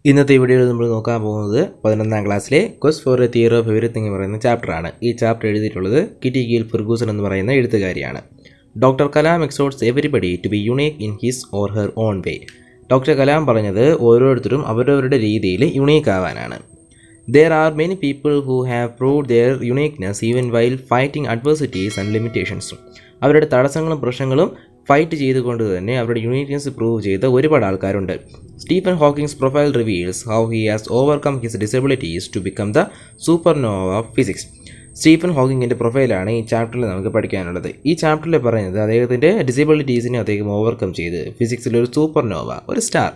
ഇന്നത്തെ വീഡിയോയിൽ നമ്മൾ നോക്കാൻ പോകുന്നത് 11ാം ക്ലാസ്സിലെ quest for A theory of everything എന്ന് പറയുന്ന ചാപ്റ്ററാണ്. ഈ ചാപ്റ്റർ എഴുതിയിട്ടുള്ളത് കിറ്റി ഗീൽ ഫെർഗൂസൺ എന്ന് പറയുന്ന എഴുത്തുകാരിയാണ്. Doctor Kalam exhorts everybody to be unique in his or her own way. Doctor Kalam പറഞ്ഞത് ഓരോരുത്തരും അവരവരുടെ രീതിയിൽ യുണീക്ക് ആവാനാണ്. There are many people who have proved their uniqueness even while fighting adversities and limitations. അവരുടെ തടസ്സങ്ങളും പ്രശ്നങ്ങളും ഫൈറ്റ് ചെയ്തുകൊണ്ട് തന്നെ അവരുടെ യുണീക്നെസ് പ്രൂവ് ചെയ്ത ഒരുപാട് ആൾക്കാരുണ്ട്. Stephen Hawking's profile reveals how he has overcome his disabilities to become the supernova of physics. Stephen ഹോക്കിങ്ങിൻ്റെ പ്രൊഫൈലാണ് ഈ ചാപ്റ്ററിൽ നമുക്ക് പഠിക്കാനുള്ളത്. ഈ ചാപ്റ്ററിൽ പറയുന്നത് അദ്ദേഹത്തിൻ്റെ ഡിസബിലിറ്റീസിനെ അദ്ദേഹം ഓവർകം ചെയ്ത് ഫിസിക്സിലൊരു സൂപ്പർനോവ, ഒരു സ്റ്റാർ,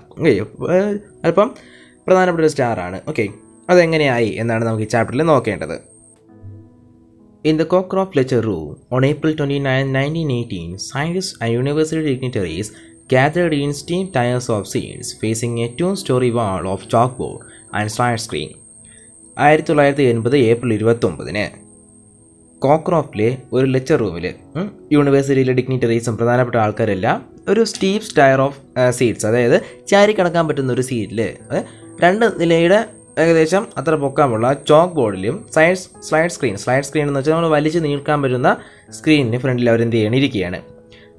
അല്പം പ്രധാനപ്പെട്ട ഒരു സ്റ്റാറാണ്. ഓക്കെ, അതെങ്ങനെയായി എന്നാണ് നമുക്ക് ഈ ചാപ്റ്ററിൽ നോക്കേണ്ടത്. In the Cockcroft Lecture Room on April 29, 1918, scientists and university dignitaries gathered in steam tiers of seats facing a two-story wall of chalkboard and slide screen. 1980 April 29 കോക്രോഫ്റ്റിലെ ഒരു ലെക്ചർ റൂമിൽ യൂണിവേഴ്സിറ്റിയിലെ ഡിഗ്നിറ്ററീസും പ്രധാനപ്പെട്ട ആൾക്കാരെല്ലാം ഒരു സ്റ്റീപ്പ് ടയർ ഓഫ് സീറ്റ്സ്, അതായത് ചാരി കിടക്കാൻ പറ്റുന്ന ഒരു സീറ്റിൽ 2 നിലയുടെ ഏകദേശം അത്ര പൊക്കാമുള്ള ചോക്ക് ബോർഡിലും സ്ലൈഡ് സ്ക്രീൻ എന്ന് വെച്ചാൽ നമ്മൾ വലിച്ച് നീക്കാൻ പറ്റുന്ന സ്ക്രീനിന് ഫ്രണ്ടിൽ അവരെന്ത് ചെയ്യണിരിക്കുകയാണ്.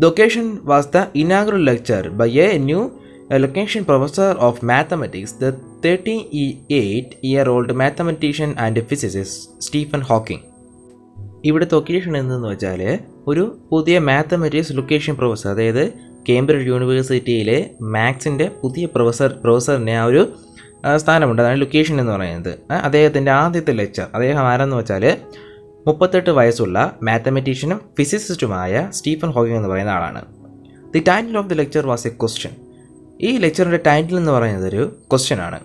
The occasion was the inaugural lecture by a new Lucasian professor of mathematics, the 38-year-old mathematician and physicist Stephen Hawking. ഇവിടുത്തെ ഒക്കേഷൻ എന്തെന്ന് വെച്ചാൽ ഒരു പുതിയ മാത്തമാറ്റിക്സ് ലൊക്കേഷൻ പ്രൊഫസർ, അതായത് കേംബ്രിഡ്ജ് യൂണിവേഴ്സിറ്റിയിലെ മാത്സിൻ്റെ പുതിയ പ്രൊഫസറിനെ ആ ഒരു സ്ഥാനമുണ്ട്. അതാണ് ലൊക്കേഷൻ എന്ന് പറയുന്നത്. അദ്ദേഹത്തിൻ്റെ ആദ്യത്തെ ലെക്ചർ, അദ്ദേഹം ആരെന്ന് വെച്ചാൽ 38 വയസ്സുള്ള മാത്തമാറ്റീഷ്യനും ഫിസിസിസ്റ്റുമായ സ്റ്റീഫൻ ഹോക്കിംഗ് എന്ന് പറയുന്ന ആളാണ്. The title of the lecture was a question. ഈ ലെക്ചറിൻ്റെ ടൈറ്റിൽ എന്ന് പറയുന്നത് ഒരു ക്വസ്റ്റ്യൻ ആണ്.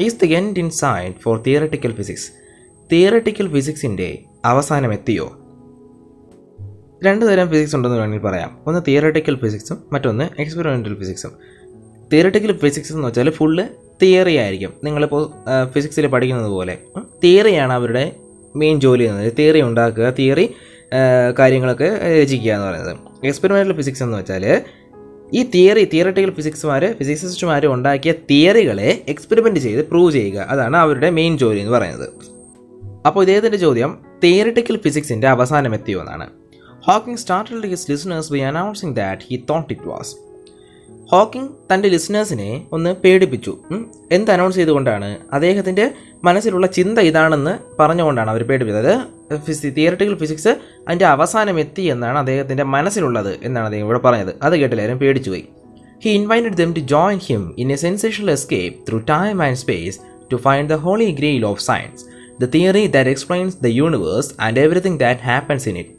Is the end in sight for theoretical physics. Theoretical ഫിസിക്സിൻ്റെ അവസാനം എത്തിയോ? 2 തരം ഫിസിക്സ് ഉണ്ടെന്ന് വേണമെങ്കിൽ പറയാം. ഒന്ന് തിയററ്റിക്കൽ ഫിസിക്സും മറ്റൊന്ന് എക്സ്പെരിമെൻ്റൽ ഫിസിക്സും. തിയററ്റിക്കൽ ഫിസിക്സ് എന്ന് വെച്ചാൽ ഫുള്ള് തിയറി ആയിരിക്കും. നിങ്ങളിപ്പോൾ ഫിസിക്സിൽ പഠിക്കുന്നത് പോലെ തിയറിയാണ് അവരുടെ മെയിൻ ജോലി എന്നത്. തിയറി ഉണ്ടാക്കുക, തിയറി കാര്യങ്ങളൊക്കെ രചിക്കുക എന്ന് പറയുന്നത്. എക്സ്പെരിമെൻ്റൽ ഫിസിക്സ് എന്ന് വെച്ചാൽ ഈ തിയററ്റിക്കൽ ഫിസിസിസ്റ്റുമാർ ഉണ്ടാക്കിയ തിയറികളെ എക്സ്പെരിമെൻറ്റ് ചെയ്ത് പ്രൂവ് ചെയ്യുക, അതാണ് അവരുടെ മെയിൻ ജോലി എന്ന് പറയുന്നത്. അപ്പോൾ ഇദ്ദേഹത്തിൻ്റെ ചോദ്യം തിയററ്റിക്കൽ ഫിസിക്സിൻ്റെ അവസാനം എത്തിയോ എന്നാണ്. Hawking started his listeners by announcing that he thought it was. Hawking തൻ്റെ ലിസണേഴ്സിനെ ഒന്ന് പേടിപ്പിച്ചു. എന്ത് അനൗൺസ് ചെയ്തുകൊണ്ടാണ്? അദ്ദേഹത്തിൻ്റെ മനസ്സിലുള്ള ചിന്ത ഇതാണെന്ന് പറഞ്ഞുകൊണ്ടാണ് അവർ പേടിപ്പിച്ചത്. തിയററ്റിക്കൽ ഫിസിക്സ് അതിൻ്റെ അവസാനം എത്തി എന്നാണ് അദ്ദേഹത്തിൻ്റെ മനസ്സിലുള്ളത് എന്നാണ് അദ്ദേഹം ഇവിടെ പറഞ്ഞത്. അത് കേട്ടില്ലാരും പേടിച്ചുപോയി. He invited them to join him in a sensational escape through time and space to find the holy grail of science, the theory that explains the universe and everything that happens in it.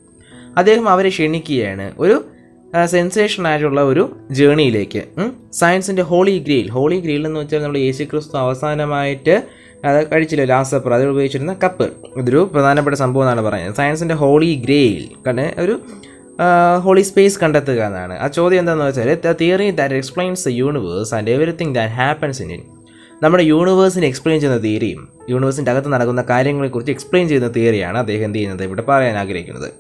അദ്ദേഹം അവരെ ക്ഷണിക്കുകയാണ് ഒരു സെൻസേഷനായിട്ടുള്ള ഒരു ജേണിയിലേക്ക്. സയൻസിൻ്റെ holy grail എന്ന് വെച്ചാൽ നമ്മൾ യേശുക്രിസ്തു അവസാനമായിട്ട് അത് കഴിച്ചില്ല, ലാസ്റ്റ് സപ്പർ, അതിൽ ഉപയോഗിച്ചിരുന്ന കപ്പ്, ഇതൊരു പ്രധാനപ്പെട്ട സംഭവം എന്നാണ് പറയുന്നത്. സയൻസിൻ്റെ ഹോളി ഗ്രെയിൽ ഒരു ഹോളി സ്പേസ് കണ്ടെത്തുക എന്നാണ്. ആ ചോദ്യം എന്താണെന്ന് വെച്ചാൽ the theory that explains the universe and everything that happens in it. നമ്മുടെ യൂണിവേഴ്സിനെ എക്സ്പ്ലെയിൻ ചെയ്യുന്ന തിയറിയും യൂണിവേഴ്സിൻ്റെ അകത്ത് നടക്കുന്ന കാര്യങ്ങളെക്കുറിച്ച് എക്സ്പ്ലെയിൻ ചെയ്യുന്ന തിയറിയാണ് അദ്ദേഹം എന്ത് ചെയ്യുന്നത് ഇവിടെ പറയാൻ ആഗ്രഹിക്കുന്നത്.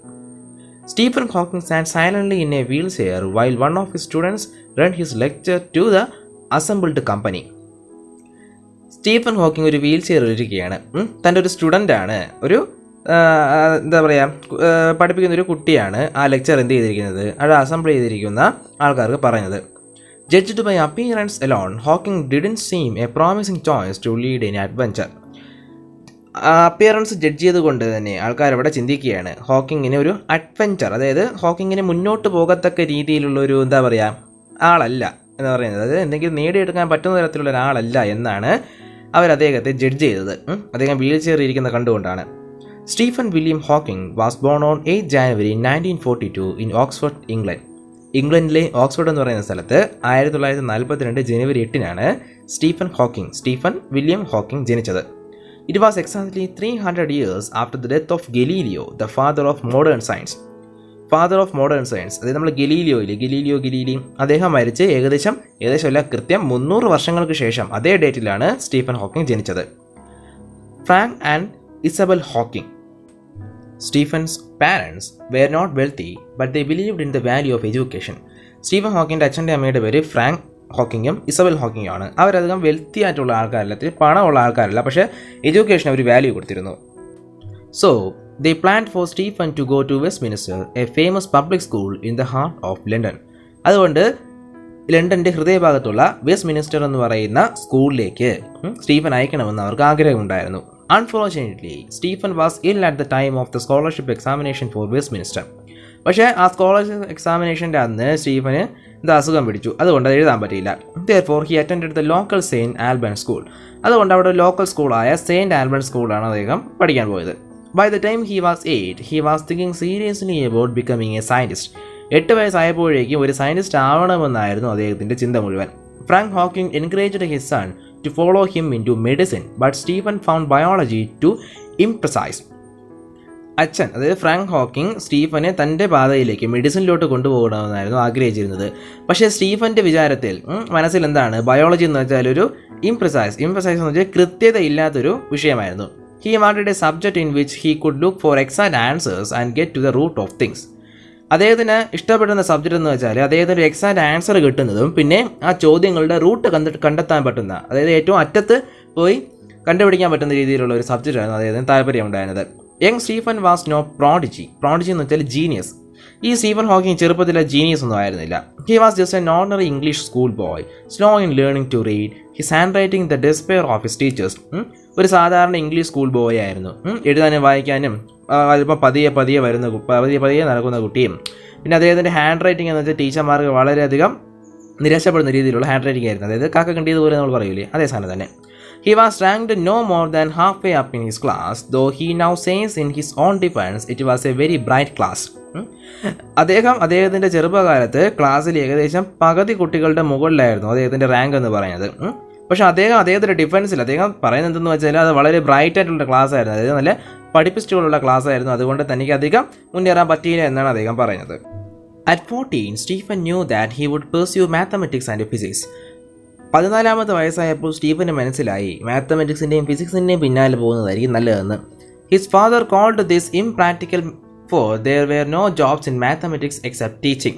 Stephen Hawking sat silently in a wheelchair while one of his students read his lecture to the assembled company. Stephen Hawking ഒരു വീൽ ചെയറിൽ ഇരിക്കുകയാണ്. തൻ്റെ ഒരു സ്റ്റുഡൻ്റാണ്, ഒരു എന്താ പറയുക, പഠിപ്പിക്കുന്ന ഒരു കുട്ടിയാണ് ആ ലെക്ചർ എന്ത് ചെയ്തിരിക്കുന്നത്, അത് അസംബിൾ ചെയ്തിരിക്കുന്ന ആൾക്കാർക്ക് പറയുന്നത്. Judged by appearance alone, Hawking didn't seem a promising choice to lead an adventure. Appearance judge ചെയ്തുകൊണ്ട് തന്നെ ആൾക്കാരവിടെ ചിന്തിക്കുകയാണ് ഹോക്കിങ്ങിന് ഒരു അഡ്വഞ്ചർ, അതായത് ഹോക്കിങ്ങിന് മുന്നോട്ട് പോകത്തക്ക രീതിയിലുള്ള ഒരു എന്താ പറയുക ആളല്ല എന്ന് പറയുന്നത്, അതായത് എന്തെങ്കിലും നേടിയെടുക്കാൻ പറ്റുന്ന തരത്തിലുള്ള ഒരാളല്ല എന്നാണ് അവർ അദ്ദേഹത്തെ ജഡ്ജ് ചെയ്തത്. അദ്ദേഹം വീൽ ചെയറിൽ ഇരിക്കുന്ന കണ്ടുകൊണ്ടാണ്. Stephen William Hawking was born on 8 January 1942 in Oxford, England. ഇംഗ്ലണ്ടിലെ ഓക്സ്ഫോർഡ് എന്ന് പറയുന്ന സ്ഥലത്ത് 1942 ജനുവരി 8 സ്റ്റീഫൻ വില്യം ഹോക്കിംഗ് ജനിച്ചത്. It was exactly 300 years after the death of Galileo, the father of modern science. അതായത് നമ്മൾ ഗലീലിയോ അദ്ദേഹം മരിച്ച് ഏകദേശം അല്ല, കൃത്യം 300 വർഷങ്ങൾക്ക് ശേഷം അതേ ഡേറ്റിലാണ് സ്റ്റീഫൻ ഹോക്കിംഗ് ജനിച്ചത്. Frank and Isabel Hawking. Stephen's parents were not wealthy, but they believed in the value of education. Stephen ഹോക്കിൻ്റെ അച്ഛൻ്റെ അമ്മയുടെ പേര് ഫ്രാങ്ക് ഹോക്കിങ്ങും ഇസബൽ ഹോക്കിങ്ങും ആണ്. അവരധികം വെൽത്തി ആയിട്ടുള്ള ആൾക്കാരല്ല, പണമുള്ള ആൾക്കാരല്ല, പക്ഷേ എഡ്യൂക്കേഷൻ അവർ വാല്യൂ കൊടുത്തിരുന്നു. So they planned for Stephen to go to Westminster, a famous public school in the heart of London. അതുകൊണ്ട് ലണ്ടൻ്റെ ഹൃദയഭാഗത്തുള്ള വെസ്റ്റ് മിനിസ്റ്റർ എന്ന് പറയുന്ന സ്കൂളിലേക്ക് സ്റ്റീഫൻ അയക്കണമെന്ന് അവർക്ക് ആഗ്രഹമുണ്ടായിരുന്നു. അൺഫോർച്ചുനേറ്റ്ലി സ്റ്റീഫൻ വാസ് ഇൽ at the time of the scholarship examination for west minister. പക്ഷേ ആ scholarship എക്സാമിനേഷൻ്റെ അന്ന് സ്റ്റീഫന് അസുഖം പിടിച്ചു, അതുകൊണ്ട് അത് എഴുതാൻ പറ്റിയില്ല. therefore he attended the local Saint Albans school. അതുകൊണ്ട് അവിടെ ലോക്കൽ സ്കൂളായ സെയിൻറ്റ് ആൽബൺ സ്കൂളാണ് അദ്ദേഹം പഠിക്കാൻ പോയത്. By the time he was 8, he was thinking seriously about becoming a scientist. 8 വയസ്സായപ്പോഴേക്കും ഒരു സയൻറ്റിസ്റ്റ് ആവണമെന്നായിരുന്നു അദ്ദേഹത്തിൻ്റെ ചിന്ത മുഴുവൻ. Frank Hawking encouraged his son to follow him into medicine, but Stephen found biology too imprecise. അച്ഛൻ, അതായത് ഫ്രാങ്ക് ഹോക്കിംഗ് സ്റ്റീഫനെ തൻ്റെ പാതയിലേക്ക് മെഡിസിനിലോട്ട് കൊണ്ടുപോകണമെന്നായിരുന്നു ആഗ്രഹിച്ചിരുന്നത്. പക്ഷേ സ്റ്റീഫൻ്റെ വിചാരത്തിൽ മനസ്സിൽ എന്താണ്, ബയോളജി എന്ന് വെച്ചാൽ ഒരു ഇംപ്രസൈസ് എന്ന് വെച്ചാൽ കൃത്യത ഇല്ലാത്തൊരു വിഷയമായിരുന്നു. He wanted a subject in which he could look for exact answers and get to the root of things. അദ്ദേഹത്തിന് ഇഷ്ടപ്പെടുന്ന സബ്ജക്റ്റ് എന്ന് വെച്ചാൽ അദ്ദേഹത്തിന് ഒരു എക്സാക്റ്റ് ആൻസർ കിട്ടുന്നതും പിന്നെ ആ ചോദ്യങ്ങളുടെ റൂട്ട് കണ്ടെത്താൻ പറ്റുന്ന, അതായത് ഏറ്റവും അറ്റത്ത് പോയി കണ്ടുപിടിക്കാൻ പറ്റുന്ന രീതിയിലുള്ള ഒരു സബ്ജക്റ്റായിരുന്നു അദ്ദേഹത്തിന് താല്പര്യമുണ്ടായിരുന്നത്. Young Stephen was no prodigy എന്ന് വെച്ചാൽ ജീനിയസ്. ഈ സ്റ്റീഫൻ ഹോക്കിംഗ് ചെറുപ്പത്തിലെ ജീനിയസ് ഒന്നും ആയിരുന്നില്ല. He was just an ordinary English school boy, slow in learning to read, his hand writing the despair of his teachers. ഒരു സാധാരണ ഇംഗ്ലീഷ് സ്കൂൾ ബോയ് ആയിരുന്നു. എഴുതാനും വായിക്കാനും അല്പം പതിയെ നടക്കുന്ന കുട്ടിയും. പിന്നെ അദ്ദേഹത്തിൻ്റെ ഹാൻഡ് റൈറ്റിംഗ് എന്ന് വെച്ചാൽ ടീച്ചർമാർക്ക് വളരെയധികം നിരാശപ്പെടുന്ന രീതിയിലുള്ള ഹാൻഡ് റൈറ്റിംഗ് ആയിരുന്നു. അതായത് കാക്ക കണ്ടിയതുപോലെ നമ്മൾ പറയൂലേ, അതേ സാധനം തന്നെ. He was ranked no more than halfway up in his class, though he now says in his own defense it was a very bright class. അദ്ദേഹത്തിൻ്റെ ചെറുപ്പകാലത്ത് ക്ലാസ്സിൽ ഏകദേശം പകുതി കുട്ടികളുടെ മുകളിലായിരുന്നു അദ്ദേഹത്തിൻ്റെ റാങ്ക് എന്ന് പറയുന്നത്. പക്ഷേ അദ്ദേഹത്തിൻ്റെ ഡിഫൻസിൽ അദ്ദേഹം പറയുന്നത് എന്തെന്ന് വെച്ചാൽ അത് വളരെ ബ്രൈറ്റ് ആയിട്ടുള്ള ക്ലാസ് ആയിരുന്നു, അതായത് നല്ല പഠിപ്പിസ്റ്റുകളുള്ള ക്ലാസ് ആയിരുന്നു. അതുകൊണ്ട് തനിക്ക് അധികം മുന്നേറാൻ പറ്റിയില്ല എന്നാണ് അദ്ദേഹം പറയുന്നത്. At 14, Stephen knew that he would pursue mathematics and physics. 14 വയസ്സായപ്പോൾ സ്റ്റീഫന് മനസ്സിലായി മാത്തമെറ്റിക്സിൻ്റെയും ഫിസിക്സിൻ്റെയും പിന്നാലെ പോകുന്നതായിരിക്കും നല്ലതെന്ന്. His father called this impractical for there were no jobs in mathematics except teaching.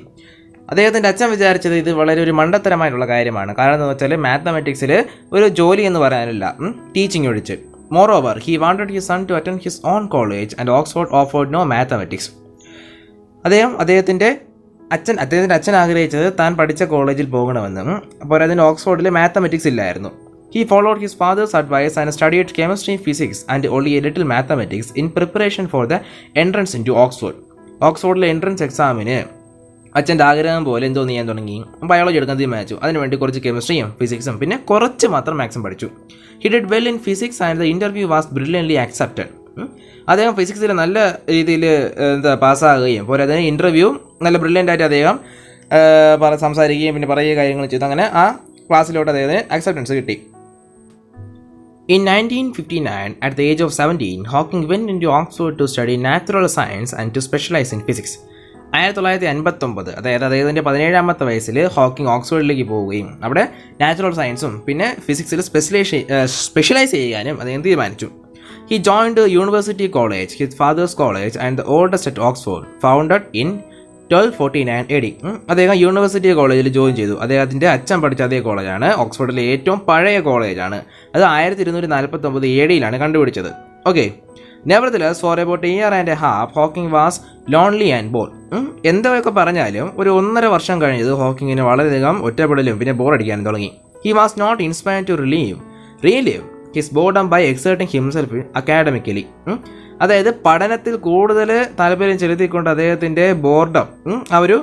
അദ്ദേഹത്തിൻ്റെ അച്ഛൻ വിചാരിച്ചത് ഇത് വളരെ ഒരു മണ്ടത്തരമായിട്ടുള്ള കാര്യമാണ്. കാരണം എന്ന് വെച്ചാൽ മാത്തമെറ്റിക്സിൽ ഒരു ജോലി എന്ന് പറയാനില്ല, ടീച്ചിങ് ഒഴിച്ച്. Moreover, he wanted his son to attend his own college and Oxford offered no mathematics. അദ്ദേഹത്തിൻ്റെ അച്ഛൻ ആഗ്രഹിച്ചത് താൻ പഠിച്ച കോളേജിൽ പോകണമെന്ന്. അപ്പോൾ അതിന് ഓക്സ്ഫോർഡിൽ മാത്തമെറ്റിക്സ് ഇല്ലായിരുന്നു. He followed his father's advice and studied chemistry, physics and only a little mathematics in preparation for the entrance into Oxford. ഓക്സ്ഫോർഡിലെ എൻട്രൻസ് എക്സാമിന് അച്ഛൻ്റെ ആഗ്രഹം പോലെ എന്തോ ചെയ്യാൻ തുടങ്ങി, ബയോളജി എടുക്കാൻ തീരുമാനിച്ചു. അതിനുവേണ്ടി കുറച്ച് കെമിസ്ട്രിയും ഫിസിക്സും പിന്നെ കുറച്ച് മാത്രം മാത്സും പഠിച്ചു. He did well in physics and the interview was brilliantly accepted. അദ്ദേഹം ഫിസിക്സിൽ നല്ല രീതിയിൽ പാസ്സാകുകയും പോലെ അതിന് ഇൻ്റർവ്യൂ നല്ല ബ്രില്യൻ്റ് ആയിട്ട് അദ്ദേഹം സംസാരിക്കുകയും പിന്നെ പറയുക കാര്യങ്ങൾ ചെയ്തു. അങ്ങനെ ആ ക്ലാസ്സിലോട്ട് അദ്ദേഹത്തിന് അക്സെപ്റ്റൻസ് കിട്ടി. In 1959, at the age of 17, Hawking went into Oxford to study natural science and to specialize in physics. 1959, അതായത് അദ്ദേഹത്തിൻ്റെ 17-ാമത്തെ വയസ്സിൽ ഹോക്കിംഗ് ഓക്സ്ഫോർഡിലേക്ക് പോവുകയും അവിടെ നാച്ചുറൽ സയൻസും പിന്നെ ഫിസിക്സിൽ സ്പെഷ്യലൈസ് ചെയ്യാനും അദ്ദേഹം തീരുമാനിച്ചു. He joined the University College, his father's college and the oldest at Oxford, founded in 1249 AD. അദ്ദേഹം യൂണിവേഴ്സിറ്റി കോളേജിൽ ജോയിൻ ചെയ്തു. അദ്ദേഹത്തിൻ്റെ അച്ഛൻ പഠിച്ച അതേ കോളേജാണ്, ഓക്സ്ഫോർഡിലെ ഏറ്റവും പഴയ കോളേജാണ്. അത് 1249 AD കണ്ടുപിടിച്ചത്. Okay, nevertheless, for about a year and a half, Hawking was lonely and bored. എന്തൊക്കെ പറഞ്ഞാലും ഒരു 1.5 വർഷം കഴിഞ്ഞത് ഹോക്കിങ്ങിന് വളരെയധികം ഒറ്റപ്പെടലും പിന്നെ ബോറടിക്കാനും തുടങ്ങി. He was not inspired to relieve his boredom by exerting himself academically. അതായത് പഠനത്തിൽ കൂടുതൽ താല്പര്യം ചെലുത്തിക്കൊണ്ട് അദ്ദേഹത്തിൻ്റെ ബോർഡം ആ ഒരു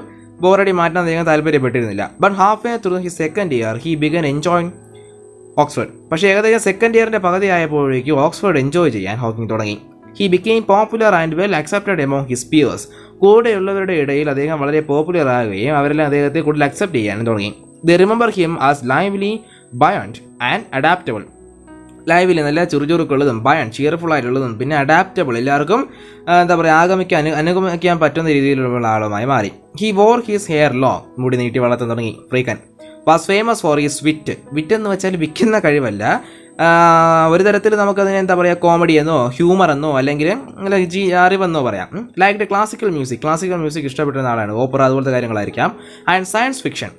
ബോറടി മാറ്റാൻ അദ്ദേഹം താല്പര്യപ്പെട്ടിരുന്നില്ല. But half way through his second year he began enjoying Oxford. പക്ഷേ ഏകദേശം സെക്കൻഡ് ഇയറിൻ്റെ പകുതി ആയപ്പോഴേക്കും ഓക്സ്ഫോർഡ് എൻജോയ് ചെയ്യാൻ ഹോക്കിംഗ് തുടങ്ങി. He became popular and well accepted among his peers. കൂടെയുള്ളവരുടെ ഇടയിൽ അദ്ദേഹം വളരെ പോപ്പുലർ ആകുകയും അവരെല്ലാം അദ്ദേഹത്തെ കൂടുതൽ അക്സെപ്റ്റ് ചെയ്യാനും തുടങ്ങി. They remember him as lively, buoyant and adaptable. ലൈവിൽ നല്ല ചുറുചുറുക്കുള്ളതും ചിയർഫുൾ ആയിട്ടുള്ളതും പിന്നെ അഡാപ്റ്റബിൾ, എല്ലാവർക്കും അനുഗമിക്കാൻ പറ്റുന്ന രീതിയിലുള്ള ആളുമായി മാറി. He war his hair long, മുടി നീട്ടി വളർത്താൻ തുടങ്ങി. ഫ്രീക്കൻ വാസ് ഫേമസ് ഫോർ ഹിസ് വിറ്റ് എന്ന് വെച്ചാൽ വിൽക്കുന്ന കഴിവല്ല, ഒരു തരത്തിൽ നമുക്കതിനെ കോമഡി എന്നോ ഹ്യൂമർ എന്നോ അല്ലെങ്കിൽ അറിവെന്നോ പറയാം. ലൈക്ക് ക്ലാസിക്കൽ മ്യൂസിക് ഇഷ്ടപ്പെടുന്ന ആളാണ്. ഓപ്പറ അതുപോലത്തെ കാര്യങ്ങളായിരിക്കാം. ആൻഡ് സയൻസ് ഫിക്ഷൻ,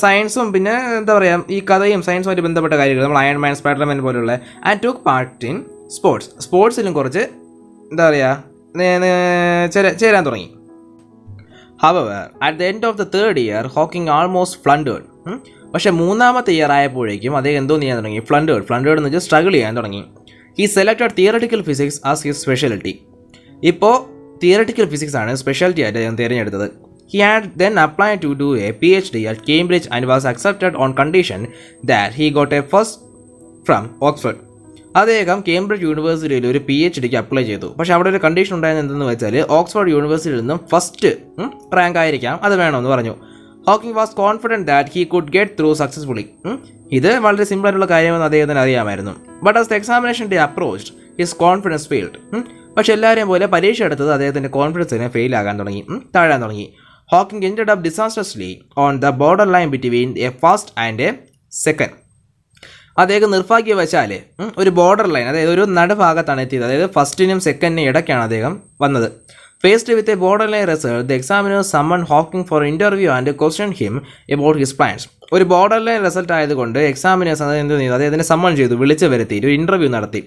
സയൻസും പിന്നെ എന്താ പറയുക ഈ കഥയും സയൻസുമായിട്ട് ബന്ധപ്പെട്ട കാര്യങ്ങൾ നമ്മൾ അയൺമാൻ സ്പൈഡർമാൻ പോലുള്ള ആൻഡ് ടു പാർട്ട് ഇൻ സ്പോർട്സിലും കുറച്ച് എന്താ പറയുക ചേരാൻ തുടങ്ങി. However, at the end of the third year, Hawking almost flundered. പക്ഷേ മൂന്നാമത്തെ ഇയർ ആയപ്പോഴേക്കും അദ്ദേഹം എന്തോ ചെയ്യാൻ തുടങ്ങി, ഫ്ലണ്ടേർഡ് എന്ന് വെച്ചാൽ സ്ട്രഗിൾ ചെയ്യാൻ തുടങ്ങി. He selected theoretical physics as his specialty. ഇപ്പോൾ തിയററ്റിക്കൽ ഫിസിക്സ് ആണ് സ്പെഷ്യാലിറ്റി ആയിട്ട് അദ്ദേഹം തിരഞ്ഞെടുത്തത്. He had then applied to do a PhD at Cambridge and was accepted on condition that he got a first from Oxford. അദ്ദേഹം Cambridge യൂണിവേഴ്സിറ്റിയിൽ ഒരു PhDക്ക് apply ചെയ്തു. പക്ഷേ അവിടെ ഒരു കണ്ടീഷൻ ഉണ്ടായിരുന്നത് എന്തെന്ന് വെച്ചാൽ ഓക്സ്ഫോർഡ് യൂണിവേഴ്സിറ്റിയിൽ നിന്നും ഫസ്റ്റ് റാങ്ക് ആയിരിക്കാം, അത് വേണമെന്ന് പറഞ്ഞു. Hawking was confident that he could get through successfully. ഇത് വളരെ സിമ്പിളായിട്ടുള്ള കാര്യമെന്ന് അദ്ദേഹത്തിന് അറിയാമായിരുന്നു. But as the examination day approached his confidence failed. പക്ഷേ എല്ലാവരെയും പോലെ പരീക്ഷ എടുത്തത് അദ്ദേഹത്തിൻ്റെ കോൺഫിഡൻസിനെ ഫെയിൽ ആകാൻ തുടങ്ങി, താഴാൻ തുടങ്ങി. Hawking ended up disastrously on the borderline between a first and a second. അദ്ദേഹം നിർഭാഗ്യവശാൽ ഒരു ബോർഡർ ലൈൻ, അതായത് ഒരു നടുഭാഗത്താണ് എത്തിയത്. അതായത് ഫസ്റ്റിനും സെക്കൻഡിനും ഇടയ്ക്കാണ് അദ്ദേഹം വന്നത്. Faced with a border line result, the examiner summon Hawking for interview and question him about his plans. ഒരു ബോർഡർ ലൈൻ റിസൾട്ട് ആയതുകൊണ്ട് എക്സാമിനേഴ്സ് എന്ത് ചെയ്തു, അദ്ദേഹത്തിനെ സമ്മൺ ചെയ്തു, വിളിച്ചു വരുത്തി, ഒരു ഇന്റർവ്യൂ നടത്തി.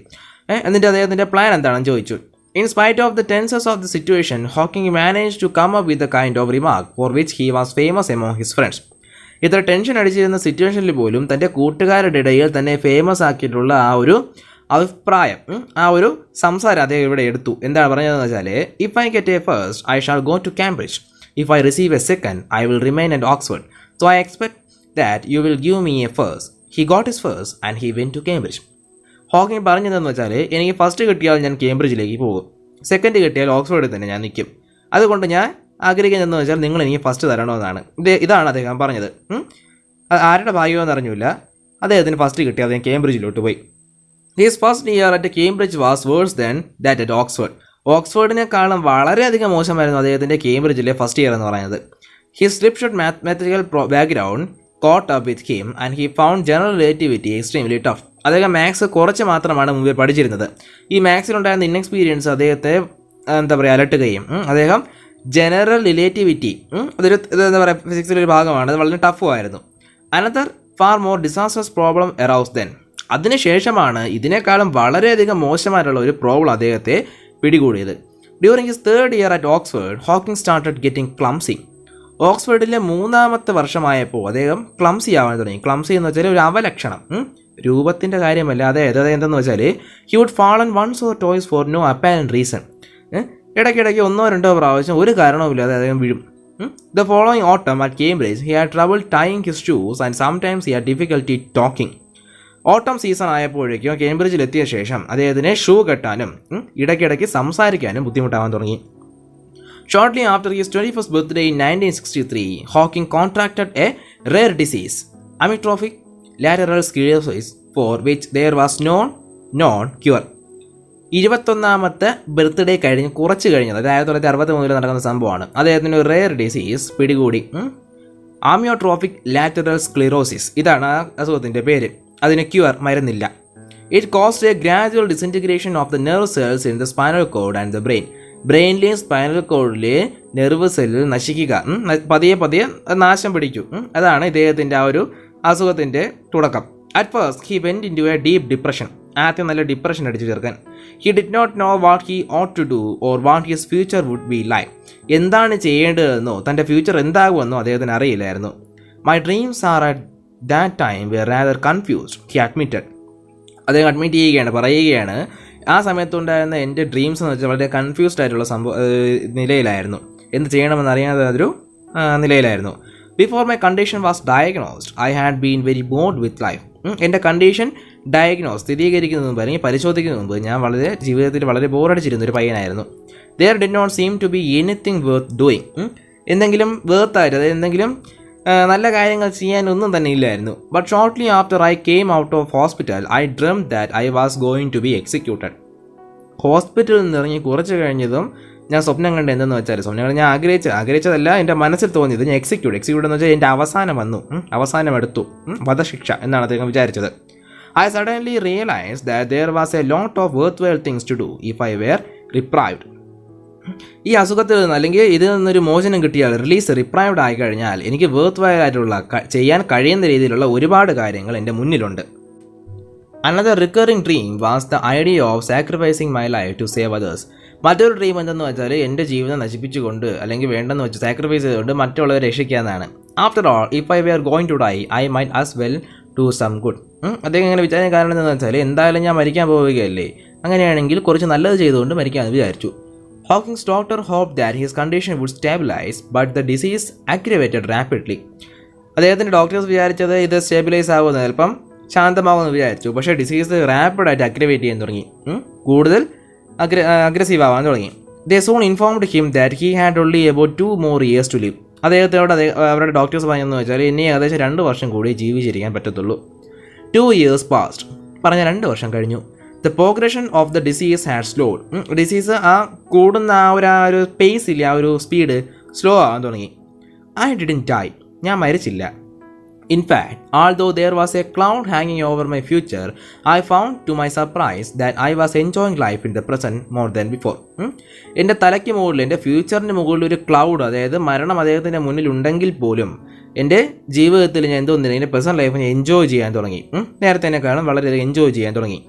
എന്നിട്ട് അദ്ദേഹത്തിൻ്റെ പ്ലാൻ എന്താണെന്ന് ചോദിച്ചു. In spite of the tenses of the situation, Hawking managed to come up with the kind of remark for which he was famous among his friends. ഇത്ര ടെൻഷൻ അടിച്ചിരുന്ന സിറ്റുവേഷനിൽ പോലും തൻ്റെ കൂട്ടുകാരുടെ ഇടയിൽ തന്നെ ഫേമസ് ആക്കിയിട്ടുള്ള ആ ഒരു അഭിപ്രായം, ആ ഒരു സംസാരം അദ്ദേഹം ഇവിടെ എടുത്തു. എന്താണ് പറഞ്ഞതെന്ന് വെച്ചാൽ, if I get a first I shall go to Cambridge, if I receive a second I will remain at Oxford, so I expect that you will give me a first. He got his first and he went to Cambridge. Hawking പറഞ്ഞതെന്ന് വെച്ചാൽ, എനിക്ക് first കിട്ടിയാൽ ഞാൻ കേംബ്രിഡ്ജിലേക്ക് പോകും, second കിട്ടിയാൽ ഓക്സ്ഫോർഡിൽ തന്നെ ഞാൻ നിൽക്കും. അതുകൊണ്ട് ഞാൻ ആഗ്രഹിക്കുന്നതെന്ന് വെച്ചാൽ നിങ്ങൾ എനിക്ക് ഫസ്റ്റ് തരണമെന്നാണ്. ഇതാണ് അദ്ദേഹം പറഞ്ഞത്. ആരുടെ ഭാഗ്യമെന്ന് അറിഞ്ഞില്ല, അദ്ദേഹത്തിന് ഫസ്റ്റ് കിട്ടി, അദ്ദേഹം കേംബ്രിഡ്ജിലോട്ട് പോയി. His first year at Cambridge was worse than that at Oxford. ഓക്സ്ഫോർഡിനെക്കാളും വളരെയധികം മോശമായിരുന്നു അദ്ദേഹത്തിൻ്റെ കേംബ്രിഡ്ജിലെ ഫസ്റ്റ് ഇയർ എന്ന് പറയുന്നത്. His slipshod mathematical background caught up with him and he found general relativity extremely tough. അദ്ദേഹം മാത്സ് കുറച്ച് മാത്രമാണ് മുമ്പേ പഠിച്ചിരുന്നത്. ഈ മാത്സിലുണ്ടായിരുന്ന ഇൻഎക്സ്പീരിയൻസ് അദ്ദേഹത്തെ എന്താ പറയുക അലട്ടുകയും അദ്ദേഹം ജനറൽ റിലേറ്റിവിറ്റി, അതൊരു എന്താ പറയുക ഫിസിക്സിലൊരു ഭാഗമാണ്, അത് വളരെ ടഫും ആയിരുന്നു. Another far more disastrous problem arose then. അതിനുശേഷമാണ് ഇതിനേക്കാളും വളരെയധികം മോശമായിട്ടുള്ള ഒരു പ്രോബ്ലം അദ്ദേഹത്തെ പിടികൂടിയത്. During his third year at Oxford, Hawking started getting clumsy. ഓക്സ്ഫോർഡിലെ മൂന്നാമത്തെ വർഷമായപ്പോൾ അദ്ദേഹം ക്ലംസി ആവാൻ തുടങ്ങി. ക്ലംസി എന്ന് വെച്ചാൽ ഒരു അവലക്ഷണം, രൂപത്തിൻ്റെ കാര്യമല്ല. അതായത് എന്തെന്ന് വെച്ചാൽ he would fallen once or twice for no apparent reason. ഇടയ്ക്കിടയ്ക്ക് 1-2 പ്രാവശ്യം ഒരു കാരണവുമില്ലാതെ അദ്ദേഹം വീഴും. The following autumn at Cambridge he had trouble tying his shoes and sometimes he had difficulty talking. Autumn season ആയപ്പോഴേക്കും കേംബ്രിഡ്ജിൽ എത്തിയ ശേഷം അദ്ദേഹത്തിന് ഷൂ കെട്ടാനും ഇടയ്ക്കിടയ്ക്ക് സംസാരിക്കാനും ബുദ്ധിമുട്ടാവാൻ തുടങ്ങി. Shortly after his 21st birthday in 1963, Hawking contracted a rare disease, amyotrophic lateral sclerosis, for which there was no known cure. 21ാമത്തെ birthday കഴിഞ്ഞ് കുറച്ച് കഴിഞ്ഞത്, അതായത് 1963 നടക്കുന്ന സംഭവമാണ്. അദ്ദേഹത്തിന് ഒരു റെയർ ഡിസീസ് പിടികൂടി, ആമിയോട്രോഫിക് ലാറ്ററൽ സ്ക്ലിറോസിസ്. ഇതാണ് ആ അസുഖത്തിൻ്റെ പേര്. അതിന് ക്യൂർ, മരുന്നില്ല. It caused a gradual disintegration of the nerve cells in the spinal cord and the brain. ബ്രെയിനിലെയും സ്പൈനൽ കോഡിലെ നെർവ് സെല്ലിൽ നശിക്കുക, പതിയെ നാശം പിടിക്കും. അതാണ് ഇദ്ദേഹത്തിൻ്റെ ആ ഒരു അസുഖത്തിൻ്റെ തുടക്കം. At first he went into a deep depression. ആദ്യം നല്ല ഡിപ്രഷൻ അടിച്ചു ചേർക്കാൻ. He did not know what he ought to do or what his future would be like. എന്താണ് ചെയ്യേണ്ടതെന്നോ തൻ്റെ ഫ്യൂച്ചർ എന്താകുമെന്നോ അദ്ദേഹത്തിന് അറിയില്ലായിരുന്നു. My dreams are at that time were rather confused, he admitted. അദ്ദേഹം അഡ്മിറ്റ് പറയുകയാണ് ആ സമയത്തുണ്ടായിരുന്ന എൻ്റെ ഡ്രീംസ് എന്ന് വെച്ചാൽ വളരെ കൺഫ്യൂസ്ഡ് ആയിട്ടുള്ള നിലയിലായിരുന്നു. എന്ത് ചെയ്യണമെന്ന് അറിയാതെ അതൊരു നിലയിലായിരുന്നു. Before my condition was diagnosed I had been very bored with life. എൻ്റെ കണ്ടീഷൻ സ്ഥിരീകരിക്കുന്നതിന് മുമ്പ് അല്ലെങ്കിൽ പരിശോധിക്കുന്നതിന് മുമ്പ് ഞാൻ ജീവിതത്തിൽ വളരെ ബോറടിച്ചിരുന്ന ഒരു പയ്യനായിരുന്നു. There did not seem to be anything worth doing. എന്തെങ്കിലും വേർത്തായിട്ട്, അതായത് എന്തെങ്കിലും നല്ല കാര്യങ്ങൾ ചെയ്യാനൊന്നും തന്നെ ഇല്ലായിരുന്നു. But shortly after I came out of hospital I dreamed that I was going to be executed. ഹോസ്പിറ്റലിൽ നിന്ന് ഇറങ്ങി കുറച്ച് കഴിഞ്ഞതും ഞാൻ സ്വപ്നം കണ്ട് എന്തെന്ന് വെച്ചാൽ, സ്വപ്നങ്ങൾ ഞാൻ ആഗ്രഹിച്ചതല്ല, എൻ്റെ മനസ്സിൽ തോന്നിയത് ഞാൻ എക്സിക്യൂട്ട് എന്ന് വെച്ചാൽ എൻ്റെ അവസാനം എടുത്തു, വധശിക്ഷ എന്നാണ് അദ്ദേഹം വിചാരിച്ചത്. I suddenly realise that there was a lot of worthwhile things to do if I were reprieved. ഈ അസുഖത്തിൽ നിന്ന് അല്ലെങ്കിൽ ഇതിൽ നിന്നൊരു മോചനം കിട്ടിയാൽ, റിപ്രൈവ്ഡ് ആയി കഴിഞ്ഞാൽ എനിക്ക് വർത്ത് വയൽ ആയിട്ടുള്ള ചെയ്യാൻ കഴിയുന്ന രീതിയിലുള്ള ഒരുപാട് കാര്യങ്ങൾ എൻ്റെ മുന്നിലുണ്ട്. Another recurring dream was the idea of sacrificing my life to save others. മറ്റൊരു ഡ്രീം എന്തെന്ന് വെച്ചാൽ എൻ്റെ ജീവിതം നശിപ്പിച്ചുകൊണ്ട് അല്ലെങ്കിൽ വേണ്ടെന്ന് വെച്ച് സാക്രിഫൈസ് ചെയ്തുകൊണ്ട് മറ്റുള്ളവരെ രക്ഷിക്കാമെന്നാണ്. After all if I were going to die I might as well do some good. അദ്ദേഹം ഇങ്ങനെ വിചാരിക്കാൻ കാരണം എന്താണെന്ന് വെച്ചാൽ എന്തായാലും ഞാൻ മരിക്കാൻ പോവുകയല്ലേ, അങ്ങനെയാണെങ്കിൽ കുറച്ച് നല്ലത് ചെയ്തുകൊണ്ട് മരിക്കാമെന്ന് വിചാരിച്ചു. Hawking's doctor hope that his condition would stabilise but the disease aggravated rapidly. അദ്ദേഹത്തിൻ്റെ ഡോക്ടേഴ്സ് വിചാരിച്ചത് ഇത് സ്റ്റെബിലൈസ് ആകുമെന്ന്, ചിലപ്പം ശാന്തമാകുമെന്ന് വിചാരിച്ചു. പക്ഷേ ഡിസീസ് റാപ്പിഡായിട്ട് അഗ്രവേറ്റ് ചെയ്യാൻ തുടങ്ങി, കൂടുതൽ അഗ്രസീവ് ആവാൻ തുടങ്ങി. They soon informed him that he had only about 2 more years to live. അദ്ദേഹത്തോട് അവരുടെ ഡോക്ടേഴ്സ് പറഞ്ഞതെന്ന് വെച്ചാൽ ഇനി ഏകദേശം 2 വർഷം കൂടി ജീവിച്ചിരിക്കാൻ പറ്റത്തുള്ളൂ. 2 years passed. പറഞ്ഞ 2 വർഷം കഴിഞ്ഞു. The progression of the disease had slowed. Disease കൂടുന്ന ആ ഒരു പേസ് ഇല്ല, ആ ഒരു സ്പീഡ് സ്ലോ ആവാൻ തുടങ്ങി. I didn't die. ഞാൻ മരിച്ചില്ല. In fact, although there was a cloud hanging over my future, I found to my surprise that I was enjoying life in the present more than before. എൻ്റെ തലയ്ക്ക് മുകളിൽ, എൻ്റെ ഫ്യൂച്ചറിന് മുകളിൽ ഒരു ക്ലൗഡ്, അതായത് മരണം അദ്ദേഹത്തിൻ്റെ മുന്നിൽ ഉണ്ടെങ്കിൽ പോലും എൻ്റെ ജീവിതത്തിൽ ഞാൻ എന്തോന്നില്ല, എൻ്റെ പ്രസൻറ്റ് ലൈഫ് ഞാൻ എൻജോയ് ചെയ്യാൻ തുടങ്ങി. നേരത്തേക്കാളും വളരെയധികം എൻജോയ് ചെയ്യാൻ തുടങ്ങി.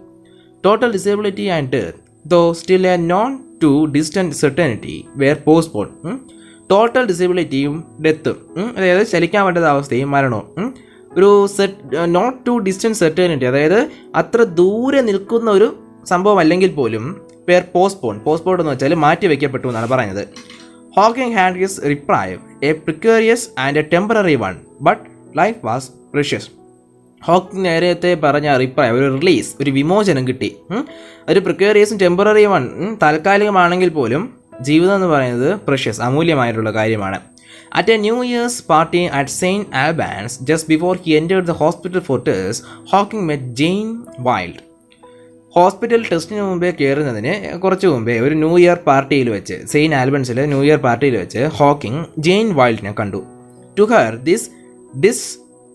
Total disability and death, though still a known to distant certainty were postpone. Total ഡിസേബിലിറ്റിയും ഡെത്തും, അതായത് ചലിക്കാൻ പറ്റാത്ത അവസ്ഥയും മരണവും, ഒരു നോട്ട് ടു ഡിസ്റ്റൻസ് സെർട്ടനിറ്റി, അതായത് അത്ര ദൂരെ നിൽക്കുന്ന ഒരു സംഭവം അല്ലെങ്കിൽ പോലും പേർ പോസ്റ്റ്പോൺ എന്ന് വെച്ചാൽ മാറ്റി വയ്ക്കപ്പെട്ടു എന്നാണ് പറയുന്നത്. Hawking had his reprieve, a precarious and a temporary one, but life was precious. Hawking നേരത്തെ പറഞ്ഞ റിപ്രൈവ്, ഒരു റിലീസ്, ഒരു വിമോചനം കിട്ടി. ഒരു പ്രിക്കേറിയസും ടെമ്പററി വൺ, താൽക്കാലികമാണെങ്കിൽ പോലും ജീവിതം എന്ന് പറയുന്നത് പ്രഷ്യസ്, അമൂല്യമായിട്ടുള്ള കാര്യമാണ്. At a New Year's party at Saint Albans just before he entered the hospital for test, Hawking met Jane Wilde. Hospital ടെസ്റ്റിന് മുമ്പേ കയറുന്നതിന് കുറച്ച് മുമ്പേ ഒരു ന്യൂ ഇയർ പാർട്ടിയിൽ വെച്ച്, സെയിൻറ്റ് ആൽബൻസിലെ ന്യൂ ഇയർ പാർട്ടിയിൽ വെച്ച് ഹോക്കിംഗ് ജെയിൻ വൈൽഡിനെ കണ്ടു. To her this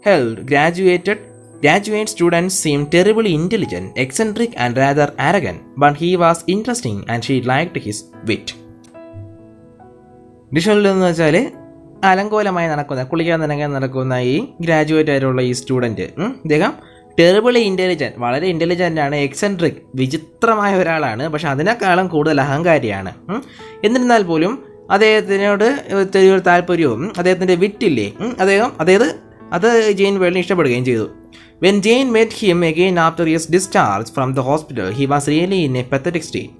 held graduate students seemed terribly intelligent, eccentric and rather arrogant, but he was interesting and she liked his wit. ഡിഷനിൽ എന്ന് വെച്ചാൽ അലങ്കോലമായി കുളിക്കാൻ നടക്കുന്ന ഈ ഗ്രാജുവേറ്റ് ആയിട്ടുള്ള ഈ സ്റ്റുഡൻറ്റ്, അദ്ദേഹം ടെറിബിളി ഇൻ്റലിജൻറ്റ്, വളരെ ഇൻ്റലിജൻ്റ് ആണ്, എക്സെൻട്രിക്, വിചിത്രമായ ഒരാളാണ്, പക്ഷെ അതിനേക്കാളും കൂടുതൽ അഹങ്കാരിയാണ്. എന്നിരുന്നാൽ പോലും അദ്ദേഹത്തിനോട് ചെറിയൊരു താല്പര്യവും അദ്ദേഹത്തിൻ്റെ വിറ്റില്ലേ, അത് ജെയിൻ വേൾഡിനെ ഇഷ്ടപ്പെടുകയും ചെയ്തു. When Jane met him again after his discharge from the hospital, he was really in a pathetic state.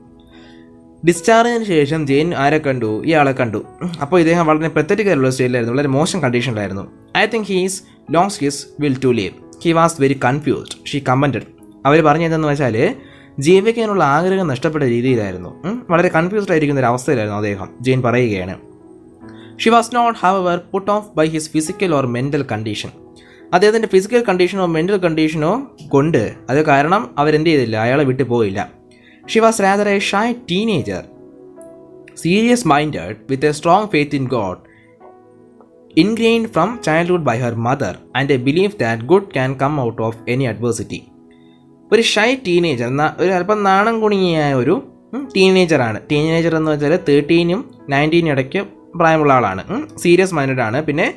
ഡിസ്ചാർജിന് ശേഷം ജെയിൻ ഇയാളെ കണ്ടു. അപ്പോൾ ഇദ്ദേഹം വളരെ പെത്തറ്റിക് ആയിട്ടുള്ള സ്റ്റേറ്റിലായിരുന്നു, വളരെ മോശം കണ്ടീഷനിലായിരുന്നു. I think he's lost his will to live. He was very confused, she commented. അവർ പറഞ്ഞതെന്ന് വെച്ചാൽ ജീവിക്കാനുള്ള ആഗ്രഹം നഷ്ടപ്പെട്ട രീതിയിലായിരുന്നു, വളരെ കൺഫ്യൂസ്ഡ് ആയിരിക്കുന്ന ഒരു അവസ്ഥയിലായിരുന്നു അദ്ദേഹം. ജെയിൻ പറയുകയാണ്, she was not however put off by his physical or mental condition. അദ്ദേഹത്തിൻ്റെ ഫിസിക്കൽ കണ്ടീഷനോ മെൻ്റൽ കണ്ടീഷനോ കൊണ്ട് അത് കാരണം അവരെന്ത് ചെയ്തില്ല, അയാളെ വിട്ടു പോയില്ല. She was rather a shy teenager, serious minded with a strong faith in God, ingrained from childhood by her mother and a belief that good can come out of any adversity. ഒരു shy teenager, ഒരു അല്പം നാണം കുണിയായ ഒരു ടീനേജറാണ്. Teenager എന്ന് വെച്ചാൽ 13-നും 19 ഇടയ്ക്ക് പ്രായമുള്ള ആളാണ്. സീരിയസ് മൈൻഡഡ് ആണ്. പിന്നെ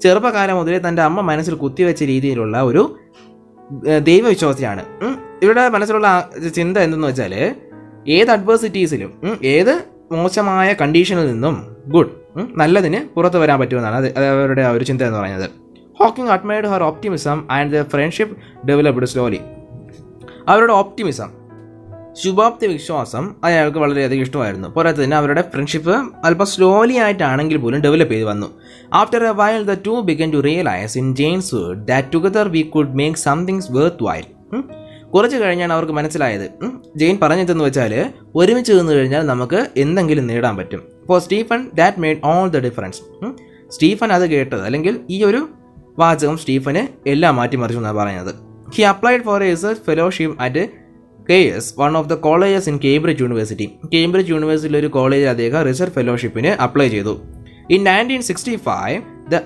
ചെറുപ്പകാലം മുതലേ തൻ്റെ അമ്മ മനസ്സിൽ കുത്തിവെച്ച രീതിയിലുള്ള ഒരു ദൈവവിശ്വാസിയാണ്. ഇവരുടെ മനസ്സിലുള്ള ചിന്ത എന്തെന്ന് വെച്ചാൽ ഏത് അഡ്വേഴ്സിറ്റീസിലും, ഏത് മോശമായ കണ്ടീഷനിൽ നിന്നും ഗുഡ്, നല്ലതിന് പുറത്തു വരാൻ പറ്റുമെന്നാണ് അത് അവരുടെ ആ ഒരു ചിന്ത എന്ന് പറയുന്നത്. Hawking admired Har optimism and the friendship developed slowly. അവരുടെ ഓപ്റ്റിമിസം, ശുഭാപ്തി വിശ്വാസം അയാൾക്ക് വളരെയധികം ഇഷ്ടമായിരുന്നു. പോരാത്ത തന്നെ അവരുടെ ഫ്രണ്ട്ഷിപ്പ് അല്പം സ്ലോലി ആയിട്ടാണെങ്കിൽ പോലും ഡെവലപ്പ് ചെയ്ത് വന്നു. After a while the two began to realise in Jane's word that together we could make somethings worth while. കുറച്ച് കഴിഞ്ഞാണ് അവർക്ക് മനസ്സിലായത്, ജെയിൻ പറഞ്ഞതെന്ന് വെച്ചാൽ ഒരുമിച്ച് നിന്ന് കഴിഞ്ഞാൽ നമുക്ക് എന്തെങ്കിലും നേടാൻ പറ്റും. For Stephen that made all the difference. Stephen അത് കേട്ടത്, അല്ലെങ്കിൽ ഈ ഒരു വാചകം സ്റ്റീഫന് എല്ലാം മാറ്റിമറിച്ചു എന്നാണ് പറയുന്നത്. He applied for A research fellowship at KS, one of the colleges in Cambridge University. Cambridge യൂണിവേഴ്സിറ്റിയിലെ ഒരു കോളേജിൽ അദ്ദേഹം റിസർച്ച് ഫെലോഷിപ്പിന് അപ്ലൈ ചെയ്തു. In 1965,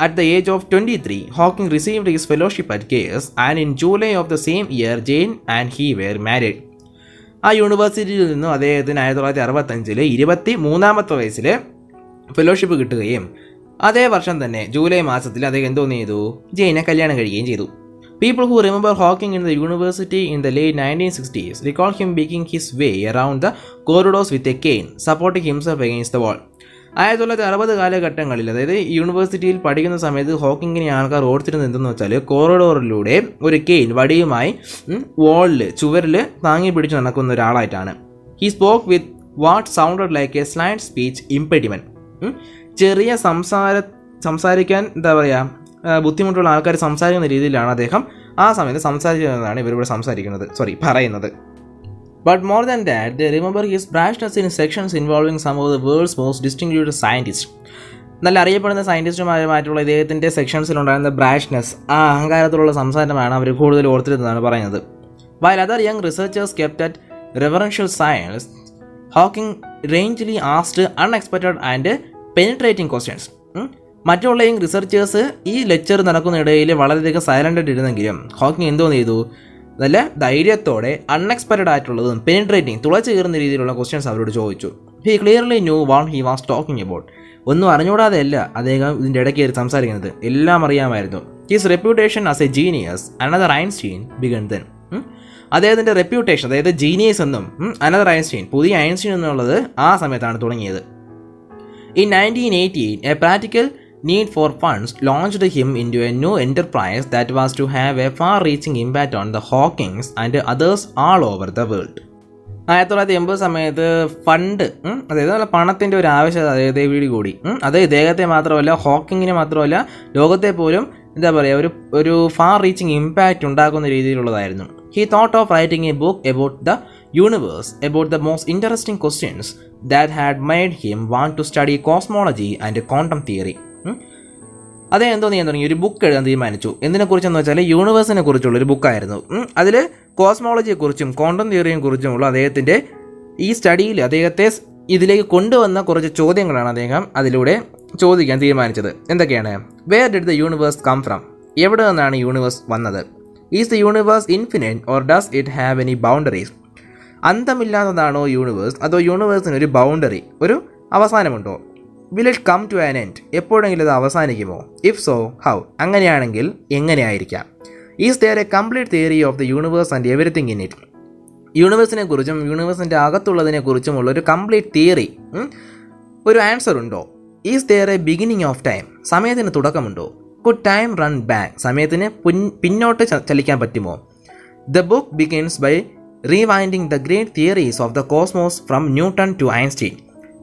at the age of 23, Hawking received his fellowship at KS, and in July of the same year, Jane and he were married. ആ യൂണിവേഴ്സിറ്റിയിൽ നിന്നും അദ്ദേഹത്തിന് 1965 23-ാമത്തെ വയസ്സിൽ ഫെലോഷിപ്പ് കിട്ടുകയും അതേ വർഷം തന്നെ ജൂലൈ മാസത്തിൽ അദ്ദേഹം എന്തോന്ന് ചെയ്തു, ജെയിനെ കല്യാണം കഴിയുകയും ചെയ്തു. People who remember Hawking in the university in the late 1960s recall him making his way around the corridors with a cane, supporting himself against the wall. 1960 കാലഘട്ടങ്ങളിൽ, അതായത് യൂണിവേഴ്സിറ്റിയിൽ പഠിക്കുന്ന സമയത്ത് ഹോക്കിങ്ങിനെ ആൾക്കാർ ഓർത്തിരുന്നത് എന്തെന്ന് വെച്ചാൽ കോറിഡോറിലൂടെ ഒരു കെയിൻ വടിയുമായി വാളിൽ ചുവരിൽ താങ്ങി പിടിച്ച് നടക്കുന്ന ഒരാളായിട്ടാണ്. He spoke with what sounded like a slight speech impediment. ചെറിയ സംസാരിക്കാൻ എന്താ പറയുക, ബുദ്ധിമുട്ടുള്ള ആൾക്കാർ സംസാരിക്കുന്ന രീതിയിലാണ് അദ്ദേഹം ആ സമയത്ത് സംസാരിക്കുന്നതാണ് ഇവരിവിടെ പറയുന്നത്. But more than that, they remember his brashness in sections involving some of the world's most distinguished scientists. നല്ല അറിയപ്പെടുന്ന സയൻറ്റിസ്റ്റുമാരുമായിട്ടുള്ള ഇദ്ദേഹത്തിൻ്റെ സെക്ഷൻസിലുണ്ടായിരുന്ന ബ്രാഷ്നെസ്, ആ അഹങ്കാരത്തിലുള്ള സംസാരമാണ് അവർ കൂടുതൽ ഓർത്തിരുന്നതാണ് പറയുന്നത്. While other young researchers kept at reverential silence, Hawking rangely asked unexpected and penetrating questions. മറ്റുള്ള young researchers ഈ lecture നടക്കുന്നതിടയിൽ വളരെയധികം സൈലൻ്റ് ആയിട്ട് ഇരുന്നെങ്കിലും ഹോക്കിംഗ് എന്തോന്ന് ചെയ്തു, നല്ല ധൈര്യത്തോടെ അൺഎക്സ്പെക്റ്റഡ് ആയിട്ടുള്ളതും പെനിട്രേറ്റിംഗ് തുളച്ചു കയറുന്ന രീതിയിലുള്ള ക്വസ്റ്റ്യൻസ് അവരോട് ചോദിച്ചു. He clearly new what he was talking about. ഒന്നും അറിഞ്ഞുകൂടാതെയല്ല അദ്ദേഹം ഇതിൻ്റെ ഇടയ്ക്ക് സംസാരിക്കുന്നത്, എല്ലാം അറിയാമായിരുന്നു. His reputation as A genius another Einstein begun then. അദ്ദേഹത്തിൻ്റെ റെപ്യൂട്ടേഷൻ, അതായത് ജീനിയസ് എന്നും അനദർ ഐൻസ്റ്റീൻ, പുതിയ ഐൻസ്റ്റീൻ എന്നുള്ളത് ആ സമയത്താണ് തുടങ്ങിയത്. In 1918, a practical need for funds launched him into a new enterprise that was to have a far-reaching impact on the Hawkings and others all over the world. 1980 സമയത്ത് fund, അതായത് നല്ല പണത്തിൻ്റെ ഒരു ആവശ്യകത അദ്ദേഹത്തെ കൂടി. അത് ഇദ്ദേഹത്തെ മാത്രമല്ല, ഹോക്കിങ്ങിനെ മാത്രമല്ല, ലോകത്തെ പോലും എന്താ പറയുക, ഒരു ഫാർ റീച്ചിങ് ഇമ്പാക്റ്റ് ഉണ്ടാക്കുന്ന രീതിയിലുള്ളതായിരുന്നു. He thought of writing a book about the universe, about the most interesting questions that had made him want to study cosmology and quantum theory. അദ്ദേഹം എന്തോ ചെയ്യാൻ തുടങ്ങി, ഒരു ബുക്ക് എഴുതാൻ തീരുമാനിച്ചു. എന്തിനെക്കുറിച്ചെന്ന് വെച്ചാൽ യൂണിവേഴ്സിനെ കുറിച്ചുള്ളൊരു ബുക്കായിരുന്നു. അതിൽ കോസ്മോളജിയെക്കുറിച്ചും ക്വാണ്ടം തിയറിയെ കുറിച്ചുമുള്ള അദ്ദേഹത്തിൻ്റെ ഈ സ്റ്റഡിയിൽ അദ്ദേഹത്തെ ഇതിലേക്ക് കൊണ്ടുവന്ന കുറച്ച് ചോദ്യങ്ങളാണ് അദ്ദേഹം അതിലൂടെ ചോദിക്കാൻ തീരുമാനിച്ചത്. എന്തൊക്കെയാണ്? Where did the universe come from? എവിടെ നിന്നാണ് യൂണിവേഴ്സ് വന്നത്? Is the universe infinite or does it have any boundaries? അന്തമില്ലാത്തതാണോ യൂണിവേഴ്സ്, അതോ യൂണിവേഴ്സിന് ഒരു ബൗണ്ടറി, ഒരു അവസാനമുണ്ടോ? Will it come to an end? എപ്പോഴെങ്കിലും അത് അവസാനിക്കുമോ? If so how? അങ്ങനെയാണെങ്കിൽ എങ്ങനെയായിരിക്കാം? Is there a complete theory of the universe and everything in it? യൂണിവേഴ്സിനെ കുറിച്ചും യൂണിവേഴ്സിൻ്റെ അകത്തുള്ളതിനെ കുറിച്ചുമുള്ള ഒരു കംപ്ലീറ്റ് തിയറി, ഒരു ആൻസർ ഉണ്ടോ? Is there a beginning of time? സമയത്തിന് തുടക്കമുണ്ടോ? Could time run back? സമയത്തിന് പിന്നോട്ട് ചലിക്കാൻ പറ്റുമോ? The book begins by rewinding the great theories of the cosmos from Newton to Einstein.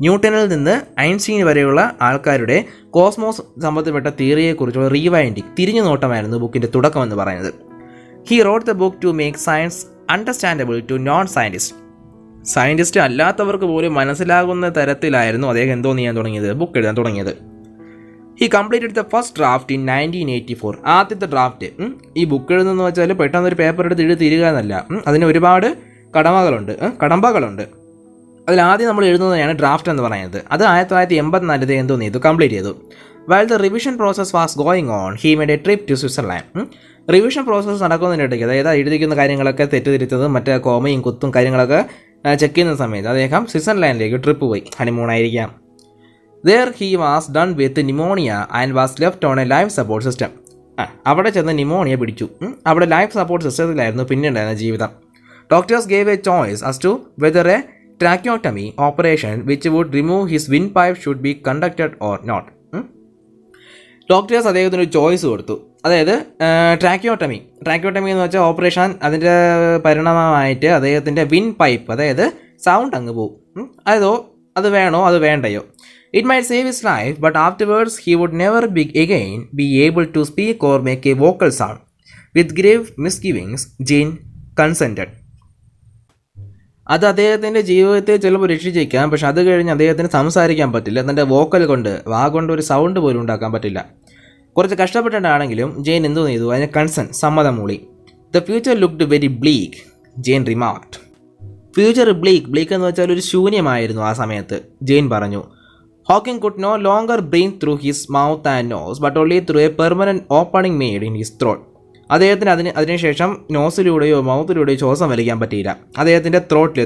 ന്യൂട്ടണിൽ നിന്ന് ഐൻസ്റ്റീൻ വരെയുള്ള ആൾക്കാരുടെ കോസ്മോസ് സംബന്ധപ്പെട്ട തിയറിയെക്കുറിച്ചുള്ള റീവൈൻഡിങ്, തിരിഞ്ഞു നോട്ടമായിരുന്നു ബുക്കിൻ്റെ തുടക്കമെന്ന് പറയുന്നത്. He wrote the book to make science understandable to non scientist. Scientist അല്ലാത്തവർക്ക് പോലും മനസ്സിലാകുന്ന തരത്തിലായിരുന്നു അദ്ദേഹം എന്തോന്ന് ചെയ്യാൻ തുടങ്ങിയത്, ബുക്ക് എഴുതാൻ തുടങ്ങിയത്. He completed the first draft in 1984. ആദ്യത്തെ ഡ്രാഫ്റ്റ്. ഈ ബുക്ക് എഴുതുന്നതെന്ന് വെച്ചാൽ പെട്ടെന്നൊരു പേപ്പർ എടുത്ത് തീരുക എന്നല്ല, അതിന് ഒരുപാട് കടമ്പകളുണ്ട്. അതിലാദ്യം നമ്മൾ എഴുതുന്നതാണ് ഡ്രാഫ്റ്റ് എന്ന് പറയുന്നത്. അത് 1984 എന്തോന്ന് ചെയ്തു, കംപ്ലീറ്റ് ചെയ്തു. While the revision process was going on, he made a trip to Switzerland. Revision process നടക്കുന്നതിനിടയ്ക്ക്, അതായത് എഴുതിക്കുന്ന കാര്യങ്ങളൊക്കെ തെറ്റിദ്ധരിച്ചതും മറ്റേ കോമയും കുത്തും കാര്യങ്ങളൊക്കെ ചെക്ക് ചെയ്യുന്ന സമയത്ത് അദ്ദേഹം സ്വിറ്റ്സർലാൻഡിലേക്ക് ട്രിപ്പ് പോയി. ഹണിമൂണായിരിക്കാം. There he was done with pneumonia and was left on a life support system. അവിടെ ചെന്ന് ന്യൂമോണിയ പിടിച്ചു. അവിടെ ലൈഫ് സപ്പോർട്ട് സിസ്റ്റത്തിലായിരുന്നു പിന്നീടുണ്ടായിരുന്ന ജീവിതം. Doctors gave A choice as to whether a tracheotomy operation which would remove his windpipe should be conducted or not. Doctors അദ്ദേഹത്തിന് ഒരു choice കൊടുത്തു. അതായത് ട്രാക്കിയോട്ടമി എന്ന് വെച്ചാൽ ഓപ്പറേഷൻ, അതിൻ്റെ പരിണാമമായിട്ട് അദ്ദേഹത്തിൻ്റെ വിൻ പൈപ്പ്, അതായത് സൗണ്ട് അങ്ങ് പോവും. അത് വേണോ അത് വേണ്ടയോ? It might save his life, but afterwards he would never be able to speak or make a vocal sound. With grave misgivings, Jane consented. അത് അദ്ദേഹത്തിൻ്റെ ജീവിതത്തെ ചിലപ്പോൾ രക്ഷിച്ചേക്കാം, പക്ഷെ അത് കഴിഞ്ഞ് അദ്ദേഹത്തിന് സംസാരിക്കാൻ പറ്റില്ല. തൻ്റെ വോക്കൽ കൊണ്ട്, കൊണ്ട് ഒരു സൗണ്ട് പോലും ഉണ്ടാക്കാൻ പറ്റില്ല. കുറച്ച് കഷ്ടപ്പെട്ടിട്ടാണെങ്കിലും ജെയിൻ എന്തോ ചെയ്തു, അതിന് സമ്മതം മൂളി. The future looked very bleak, Jane remarked. Future bleak എന്ന് വെച്ചാൽ ഒരു ശൂന്യമായിരുന്നു ആ സമയത്ത്, ജെയിൻ പറഞ്ഞു. Hawking could no longer breathe through his mouth and nose, but only through a permanent opening made in his throat. അദ്ദേഹത്തിന് അതിനുശേഷം നോസിലൂടെയോ മൗത്തിലൂടെയോ ശ്വാസം വലിക്കാൻ പറ്റിയില്ല. അദ്ദേഹത്തിൻ്റെ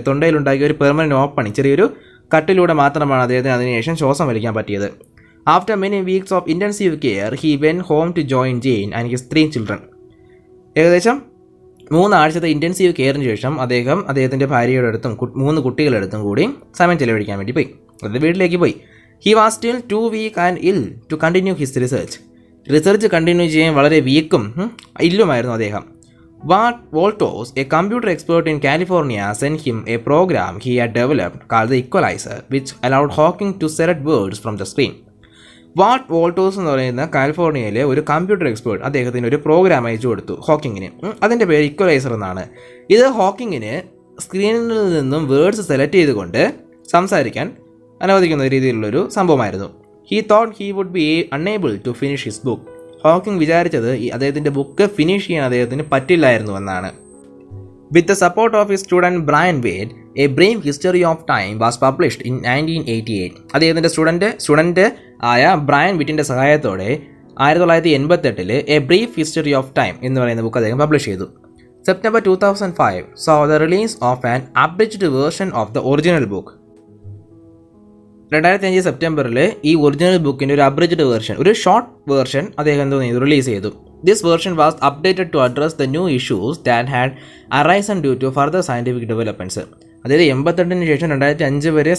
തൊണ്ടയിലുണ്ടാക്കിയ ഒരു പെർമനൻറ്റ് ഓപ്പണിങ്, ചെറിയൊരു കട്ടിലൂടെ മാത്രമാണ് അദ്ദേഹത്തിന് അതിനുശേഷം ശ്വാസം വലിക്കാൻ പറ്റിയത്. After many weeks of intensive care he went home to join Jane and his 3 children. ഏകദേശം 3 ആഴ്ചത്തെ ഇൻറ്റൻസീവ് കെയറിന് ശേഷം അദ്ദേഹത്തിൻ്റെ ഭാര്യയുടെ അടുത്തും 3 കുട്ടികളുടെ അടുത്തും കൂടി സമയം ചെലവഴിക്കാൻ വേണ്ടി പോയി. അതായത് വീട്ടിലേക്ക് പോയി. He was still too weak and ill to continue his research continue ചെയ്യാൻ വളരെ വീക്കും ഇല്ലുമായിരുന്നു അദ്ദേഹം. Woltosz, a computer expert in California, sent him a program he had developed called the Equalizer which allowed Hawking to select words from the screen. Woltosz എന്ന് പറയുന്ന കാലിഫോർണിയയിലെ ഒരു computer expert അദ്ദേഹത്തിന് ഒരു പ്രോഗ്രാം അയച്ചു കൊടുത്തു ഹോക്കിങ്ങിന്. അതിൻ്റെ പേര് ഇക്വലൈസർ എന്നാണ്. ഇത് ഹോക്കിങ്ങിന് സ്ക്രീനിൽ നിന്നും വേർഡ്സ് സെലക്ട് ചെയ്തുകൊണ്ട് സംസാരിക്കാൻ അനുവദിക്കുന്ന രീതിയിലുള്ളൊരു സംഭവമായിരുന്നു. He thought he would be unable to finish his book. Hawking വിചാരിച്ചത് അദ്ദേഹത്തിൻ്റെ ബുക്ക് ഫിനിഷ് ചെയ്യാൻ അദ്ദേഹത്തിന് പറ്റില്ലായിരുന്നു എന്നാണ്. With the support of his student Brian Wade, a brief history of time was published in 1988. അദ്ദേഹത്തിൻ്റെ സ്റ്റുഡൻറ്റ് ആയ ബ്രയൻ വിറ്റിൻ്റെ സഹായത്തോടെ 1988 a brief history of time എന്ന് പറയുന്ന ബുക്ക് അദ്ദേഹം പബ്ലിഷ് ചെയ്തു. September 2005 saw the release of an abridged version of the original book. 2005 സെപ്റ്റംബറിൽ ഈ ഒറിജിനൽ ബുക്കിൻ്റെ ഒരു അബ്രിജ്ഡ് വേർഷൻ, ഒരു ഷോർട്ട് വേർഷൻ അദ്ദേഹം റിലീസ് ചെയ്തു. This version was updated to address the new issues that had arisen due to further scientific developments. അതായത് 88 ശേഷം 2005 വരെ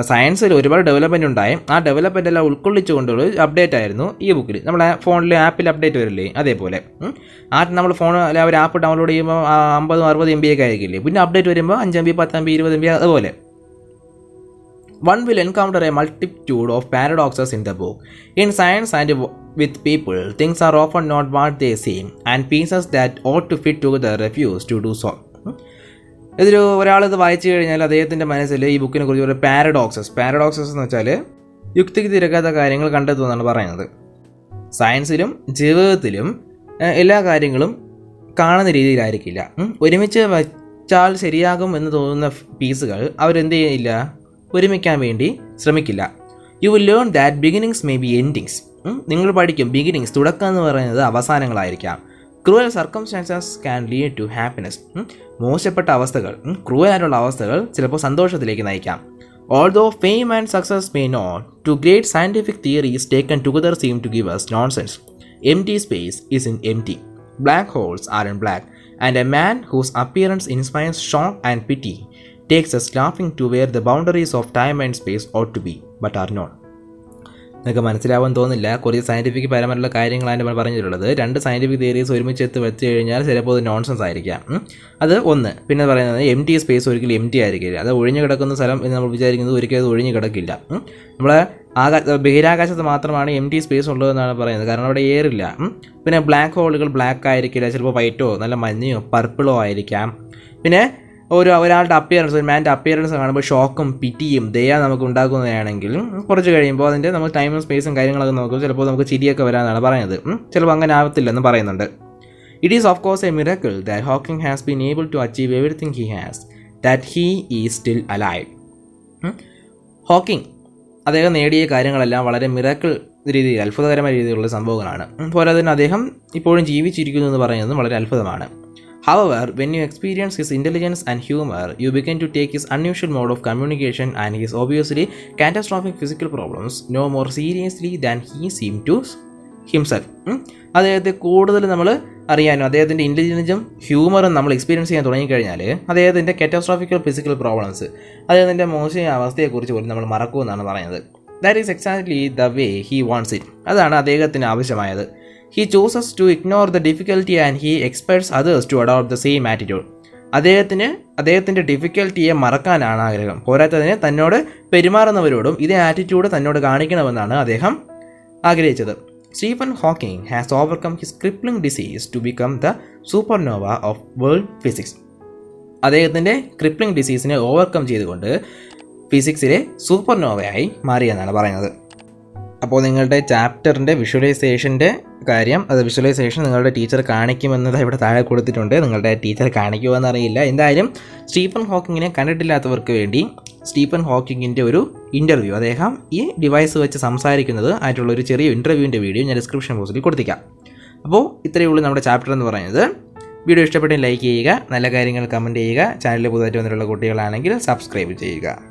സയൻസിൽ ഒരുപാട് ഡെവലപ്മെൻറ്റ് ഉണ്ടായി. ആ ഡെവലപ്മെൻ്റ് എല്ലാം ഉൾക്കൊള്ളിച്ചുകൊണ്ടുള്ള അപ്ഡേറ്റ് ആയിരുന്നു ഈ ബുക്കിൽ. നമ്മളെ ഫോണിൽ ആപ്പിൽ അപ്ഡേറ്റ് വരില്ലേ, അതേപോലെ നമ്മൾ ഫോണിൽ ഒരു ആപ്പ് ഡൗൺലോഡ് ചെയ്യുമ്പോൾ 50-60 MB ഒക്കെ ആയിരിക്കില്ലേ, പിന്നെ അപ്ഡേറ്റ് വരുമ്പോൾ 5 MB 10 MB 20 MB അതുപോലെ. One will encounter a multitude of paradoxes in the book. In science and with people, things are often not what they seem, and pieces that ought to fit together refuse to do so. ഒരാളിത് വായിച്ചു കഴിഞ്ഞാൽ അദ്ദേഹത്തിൻ്റെ മനസ്സിൽ ഈ ബുക്കിനെ കുറിച്ച് ഒരു paradoxes എന്ന് വെച്ചാൽ യുക്തിക്ക് തിരക്കാത്ത കാര്യങ്ങൾ കണ്ടെത്തുമെന്നാണ് പറയുന്നത്. സയൻസിലും ജീവിതത്തിലും എല്ലാ കാര്യങ്ങളും കാണുന്ന രീതിയിലായിരിക്കില്ല. ഒരുമിച്ച് വച്ചാൽ ശരിയാകും എന്ന് തോന്നുന്ന പീസുകൾ അവരെന്ത് ചെയ്യില്ല, ഒരുമിക്കാൻ വേണ്ടി ശ്രമിക്കില്ല. You will learn that beginnings may be endings. നിങ്ങൾ പഠിക്കും ബിഗിനിങ്സ്, തുടക്കം എന്ന് പറയുന്നത് അവസാനങ്ങളായിരിക്കാം. Cruel circumstances can lead to happiness. മോശപ്പെട്ട അവസ്ഥകൾ, ക്രൂവലായിട്ടുള്ള അവസ്ഥകൾ ചിലപ്പോൾ സന്തോഷത്തിലേക്ക് നയിക്കാം. Although fame and success may not to great scientific theories taken together seem to give us nonsense. Empty space is in empty. Black holes are in black. And a man whose appearance inspires shock and pity takes us laughing to where the boundaries of time and space ought to be, but are not. നിങ്ങൾക്ക് മനസ്സിലാവാൻ തോന്നില്ല, കുറച്ച് scientific പരമായിട്ടുള്ള കാര്യങ്ങളാണ് നമ്മൾ പറഞ്ഞിട്ടുള്ളത്. 2 scientific theories ഒരുമിച്ച് വെച്ച് കഴിഞ്ഞാൽ ചിലപ്പോൾ അത് നോൺസെൻസ് ആയിരിക്കാം. അത് ഒന്ന്. പിന്നെ പറയുന്നത് എംറ്റി സ്പേസ് ഒരിക്കലും എംറ്റി ആയിരിക്കില്ല. അത് ഒഴിഞ്ഞു കിടക്കുന്ന സ്ഥലം എന്ന് നമ്മൾ വിചാരിക്കുന്നത് ഒരിക്കലും അത് ഒഴിഞ്ഞു കിടക്കില്ല. നമ്മളെ ബഹിരാകാശത്ത് മാത്രമാണ് എംറ്റി സ്പേസ് ഉള്ളതെന്നാണ് പറയുന്നത്, കാരണം അവിടെ എയറില്ല. പിന്നെ ബ്ലാക്ക് ഹോളുകൾ ബ്ലാക്ക് ആയിരിക്കില്ല, ചിലപ്പോൾ വൈറ്റോ നല്ല മഞ്ഞയോ പർപ്പിളോ ആയിരിക്കാം. പിന്നെ ഒരാളുടെ അപ്പിയറൻസ്, ഒരു മാൻ്റെ അപ്പിയറൻസ് കാണുമ്പോൾ ഷോക്കും പിറ്റിയും ദയ നമുക്ക് ഉണ്ടാക്കുന്നതാണെങ്കിൽ കുറച്ച് കഴിയുമ്പോൾ അതിൻ്റെ നമ്മൾ ടൈമും സ്പേസും കാര്യങ്ങളൊക്കെ നോക്കുമ്പോൾ ചിലപ്പോൾ നമുക്ക് ചിരിയൊക്കെ വരാമെന്നാണ് പറയുന്നത്. ചിലപ്പോൾ അങ്ങനെ ആവത്തില്ലെന്ന് പറയുന്നുണ്ട്. It is of course a miracle that Hawking has been able to achieve everything he has, that he is still alive. Hawking അദ്ദേഹം നേടിയ കാര്യങ്ങളെല്ലാം വളരെ മിറക്കിൾ രീതിയിൽ, അത്ഭുതകരമായ രീതിയിലുള്ള സംഭവങ്ങളാണ്. പോരാതെ തന്നെ അദ്ദേഹം ഇപ്പോഴും ജീവിച്ചിരിക്കുന്നു എന്ന് പറയുന്നത് വളരെ അത്ഭുതമാണ്. However, when you experience his intelligence and humor, you begin to take his unusual mode of communication and his obviously catastrophic physical problems no more seriously than he seemed to himself. അദ്ദേഹത്തെ കൂടുതൽ നമ്മൾ അറിയാനും അദ്ദേഹത്തിൻ്റെ ഇൻ്റലിജൻസും ഹ്യൂമറും നമ്മൾ experience ചെയ്യാൻ തുടങ്ങിക്കഴിഞ്ഞാൽ അദ്ദേഹത്തിൻ്റെ കാറ്റസ്ട്രോഫിക്കൽ physical problems, അദ്ദേഹത്തിൻ്റെ മോശം അവസ്ഥയെക്കുറിച്ച് പോലും നമ്മൾ മറക്കുമെന്നാണ് പറയുന്നത്. That is exactly the way he wants it. അതാണ് അദ്ദേഹത്തിന് ആവശ്യമായത്. He chooses to ignore the difficulty and he expects others to adopt the same attitude. അദ്ദേഹത്തിൻ്റെ ഡിഫിക്കൽറ്റിയെ മറക്കാനാണ് ആഗ്രഹം. പോരാത്തതിന് തന്നോട് പെരുമാറുന്നവരോടും ഇതേ ആറ്റിറ്റ്യൂഡ് തന്നോട് കാണിക്കണമെന്നാണ് അദ്ദേഹം ആഗ്രഹിച്ചത്. Stephen Hawking has overcome his crippling disease to become the supernova of world physics. അദ്ദേഹത്തിൻ്റെ ക്രിപ്ലിംഗ് ഡിസീസിനെ ഓവർകം ചെയ്തുകൊണ്ട് ഫിസിക്സിലെ സൂപ്പർനോവയായി മാറിയെന്നാണ് പറയുന്നത്. അപ്പോൾ നിങ്ങളുടെ ചാപ്റ്ററിൻ്റെ വിഷ്വലൈസേഷൻ്റെ കാര്യം, അത് വിഷ്വലൈസേഷൻ നിങ്ങളുടെ ടീച്ചർ കാണിക്കുമെന്നത് ഇവിടെ താഴെ കൊടുത്തിട്ടുണ്ട്. നിങ്ങളുടെ ടീച്ചർ കാണിക്കുമോ എന്നറിയില്ല. എന്തായാലും സ്റ്റീഫൻ ഹോക്കിങ്ങിനെ കണ്ടിട്ടില്ലാത്തവർക്ക് വേണ്ടി സ്റ്റീഫൻ ഹോക്കിങ്ങിൻ്റെ ഒരു ഇൻ്റർവ്യൂ, അദ്ദേഹം ഈ ഡിവൈസ് വെച്ച് സംസാരിക്കുന്നത് ആയിട്ടുള്ള ഒരു ചെറിയ ഇൻ്റർവ്യൂവിൻ്റെ വീഡിയോ ഞാൻ ഡിസ്ക്രിപ്ഷൻ ബോക്സിൽ കൊടുത്തിക്കാം. അപ്പോൾ ഇത്രയേ ഉള്ളൂ നമ്മുടെ ചാപ്റ്റർ എന്ന് പറയുന്നത്. വീഡിയോ ഇഷ്ടപ്പെട്ടെങ്കിൽ ലൈക്ക് ചെയ്യുക, നല്ല കാര്യങ്ങൾ കമൻറ്റ് ചെയ്യുക, ചാനലിൽ പുതുതായിട്ട് വന്നിട്ടുള്ള കുട്ടികളാണെങ്കിൽ സബ്സ്ക്രൈബ് ചെയ്യുക.